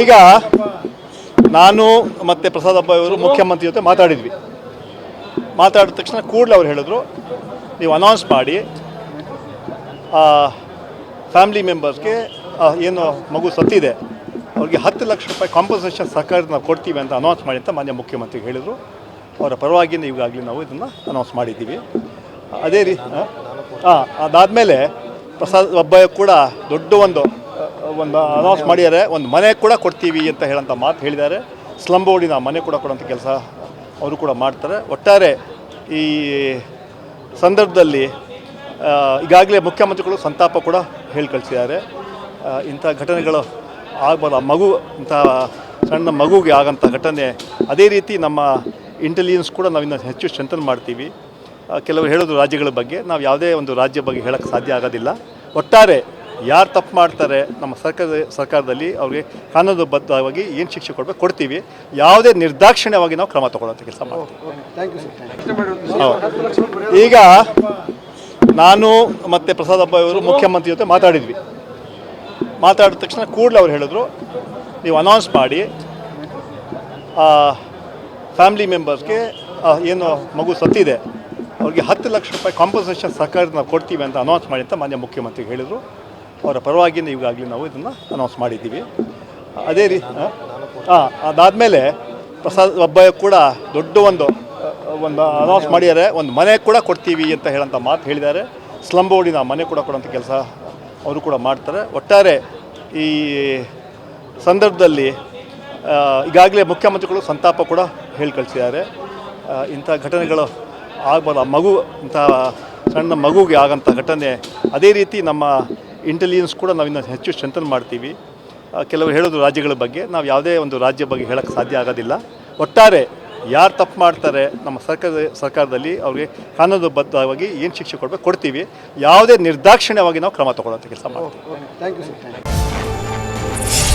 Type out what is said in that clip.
ಈಗ ನಾನು ಮತ್ತು ಪ್ರಸಾದ್ ಅಬ್ಬಾಯಿ ಅವರು ಮುಖ್ಯಮಂತ್ರಿ ಜೊತೆ ಮಾತಾಡಿದ್ವಿ. ಮಾತಾಡಿದ ತಕ್ಷಣ ಕೂಡಲೇ ಅವ್ರು ಹೇಳಿದ್ರು, ನೀವು ಅನೌನ್ಸ್ ಮಾಡಿ ಫ್ಯಾಮಿಲಿ ಮೆಂಬರ್ಸ್ಗೆ ಏನು ಮಗು ಸತ್ತಿದೆ ಅವ್ರಿಗೆ 10 ಲಕ್ಷ ರೂಪಾಯಿ ಕಾಂಪನ್ಸೇಷನ್ ಸರ್ಕಾರದಿಂದ ನಾವು ಕೊಡ್ತೀವಿ ಅಂತ ಅನೌನ್ಸ್ ಮಾಡಿ ಅಂತ ಮಾನ್ಯ ಮುಖ್ಯಮಂತ್ರಿಗೆ ಹೇಳಿದರು. ಅವರ ಪರವಾಗಿ ಈಗಾಗಲೇ ನಾವು ಇದನ್ನು ಅನೌನ್ಸ್ ಮಾಡಿದ್ದೀವಿ. ಅದೇ ಅದಾದಮೇಲೆ ಪ್ರಸಾದ್ ಅಬ್ಬಾಯಿ ಕೂಡ ದೊಡ್ಡ ಒಂದು ಅನೌನ್ಸ್ ಮಾಡಿದ್ದಾರೆ. ಒಂದು ಮನೆ ಕೂಡ ಕೊಡ್ತೀವಿ ಅಂತ ಹೇಳೋಂಥ ಮಾತು ಹೇಳಿದ್ದಾರೆ. ಸ್ಲಮ್ ಬೋರ್ಡಿನ ಮನೆ ಕೂಡ ಕೊಡೋಂಥ ಕೆಲಸ ಅವರು ಕೂಡ ಮಾಡ್ತಾರೆ. ಒಟ್ಟಾರೆ ಈ ಸಂದರ್ಭದಲ್ಲಿ ಈಗಾಗಲೇ ಮುಖ್ಯಮಂತ್ರಿಗಳು ಸಂತಾಪ ಕೂಡ ಹೇಳಿ ಕಳಿಸಿದ್ದಾರೆ. ಇಂಥ ಘಟನೆಗಳು ಆಗಬಾರ್ದು. ಮಗು ಇಂಥ ಸಣ್ಣ ಮಗುಗೆ ಆಗೋಂಥ ಘಟನೆ. ಅದೇ ರೀತಿ ನಮ್ಮ ಇಂಟೆಲಿಜೆನ್ಸ್ ಕೂಡ ನಾವು ಇನ್ನೂ ಹೆಚ್ಚು ಸ್ಟ್ರೆಂಥನ್ ಮಾಡ್ತೀವಿ. ಕೆಲವರು ಹೇಳೋದು ರಾಜ್ಯಗಳ ಬಗ್ಗೆ, ನಾವು ಯಾವುದೇ ಒಂದು ರಾಜ್ಯ ಬಗ್ಗೆ ಹೇಳೋಕ್ಕೆ ಸಾಧ್ಯ ಆಗೋದಿಲ್ಲ. ಒಟ್ಟಾರೆ ಯಾರು ತಪ್ಪು ಮಾಡ್ತಾರೆ ನಮ್ಮ ಸರ್ಕಾರದಲ್ಲಿ ಅವ್ರಿಗೆ ಕಾನೂನುಬದ್ಧವಾಗಿ ಏನು ಶಿಕ್ಷೆ ಕೊಡ್ತೀವಿ. ಯಾವುದೇ ನಿರ್ದಾಕ್ಷಿಣ್ಯವಾಗಿ ನಾವು ಕ್ರಮ ತಗೊಳ್ಳೋಂಥ ಕೆಲಸ ಮಾಡ್ತೀವಿ. ಈಗ ನಾನು ಮತ್ತು ಪ್ರಸಾದ್ ಅಬ್ಬಾಯಿ ಅವರು ಮುಖ್ಯಮಂತ್ರಿ ಜೊತೆ ಮಾತಾಡಿದ್ವಿ. ಮಾತಾಡಿದ ತಕ್ಷಣ ಕೂಡಲೇ ಅವ್ರು ಹೇಳಿದ್ರು, ನೀವು ಅನೌನ್ಸ್ ಮಾಡಿ ಫ್ಯಾಮಿಲಿ ಮೆಂಬರ್ಸ್ಗೆ ಏನು ಮಗು ಸತ್ತಿದೆ ಅವ್ರಿಗೆ 10 ಲಕ್ಷ ರೂಪಾಯಿ ಕಾಂಪನ್ಸೇಷನ್ ಸರ್ಕಾರದಿಂದ ನಾವು ಕೊಡ್ತೀವಿ ಅಂತ ಅನೌನ್ಸ್ ಮಾಡಿ ಅಂತ ಮಾನ್ಯ ಮುಖ್ಯಮಂತ್ರಿಗೆ ಹೇಳಿದರು. ಅವರ ಪರವಾಗಿ ಈಗಾಗಲೇ ನಾವು ಇದನ್ನು ಅನೌನ್ಸ್ ಮಾಡಿದ್ದೀವಿ. ಅದೇ ಅದಾದಮೇಲೆ ಪ್ರಸಾದ್ ಅಬ್ಬಾಯಿ ಕೂಡ ದೊಡ್ಡ ಒಂದು ಅನೌನ್ಸ್ ಮಾಡಿದ್ದಾರೆ. ಒಂದು ಮನೆ ಕೂಡ ಕೊಡ್ತೀವಿ ಅಂತ ಹೇಳೋಂಥ ಮಾತು ಹೇಳಿದ್ದಾರೆ. ಸ್ಲಮ್ ಬೋರ್ಡಿನ ಮನೆ ಕೂಡ ಕೊಡೋಂಥ ಕೆಲಸ ಅವರು ಕೂಡ ಮಾಡ್ತಾರೆ. ಒಟ್ಟಾರೆ ಈ ಸಂದರ್ಭದಲ್ಲಿ ಈಗಾಗಲೇ ಮುಖ್ಯಮಂತ್ರಿಗಳು ಸಂತಾಪ ಕೂಡ ಹೇಳಿ ಕಳಿಸಿದ್ದಾರೆ. ಇಂಥ ಘಟನೆಗಳು ಆಗಬಾರ್ದು. ಮಗು ಇಂಥ ಸಣ್ಣ ಮಗುಗೆ ಆಗೋಂಥ ಘಟನೆ. ಅದೇ ರೀತಿ ನಮ್ಮ ಇಂಟೆಲಿಜೆನ್ಸ್ ಕೂಡ ನಾವು ಇನ್ನೂ ಹೆಚ್ಚು ಸ್ಟ್ರೆಂಥನ್ ಮಾಡ್ತೀವಿ. ಕೆಲವರು ಹೇಳೋದು ರಾಜ್ಯಗಳ ಬಗ್ಗೆ, ನಾವು ಯಾವುದೇ ಒಂದು ರಾಜ್ಯ ಬಗ್ಗೆ ಹೇಳೋಕ್ಕೆ ಸಾಧ್ಯ ಆಗೋದಿಲ್ಲ. ಒಟ್ಟಾರೆ ಯಾರು ತಪ್ಪು ಮಾಡ್ತಾರೆ ನಮ್ಮ ಸರ್ಕಾರದಲ್ಲಿ ಅವ್ರಿಗೆ ಕಾನೂನುಬದ್ಧವಾಗಿ ಏನು ಶಿಕ್ಷೆ ಕೊಡ್ತೀವಿ. ಯಾವುದೇ ನಿರ್ದಾಕ್ಷಿಣ್ಯವಾಗಿ ನಾವು ಕ್ರಮ ತಗೊಳ್ಳೋಂಥ ಕೆಲಸ ಮಾಡ್ತೀವಿ. Thank you sir.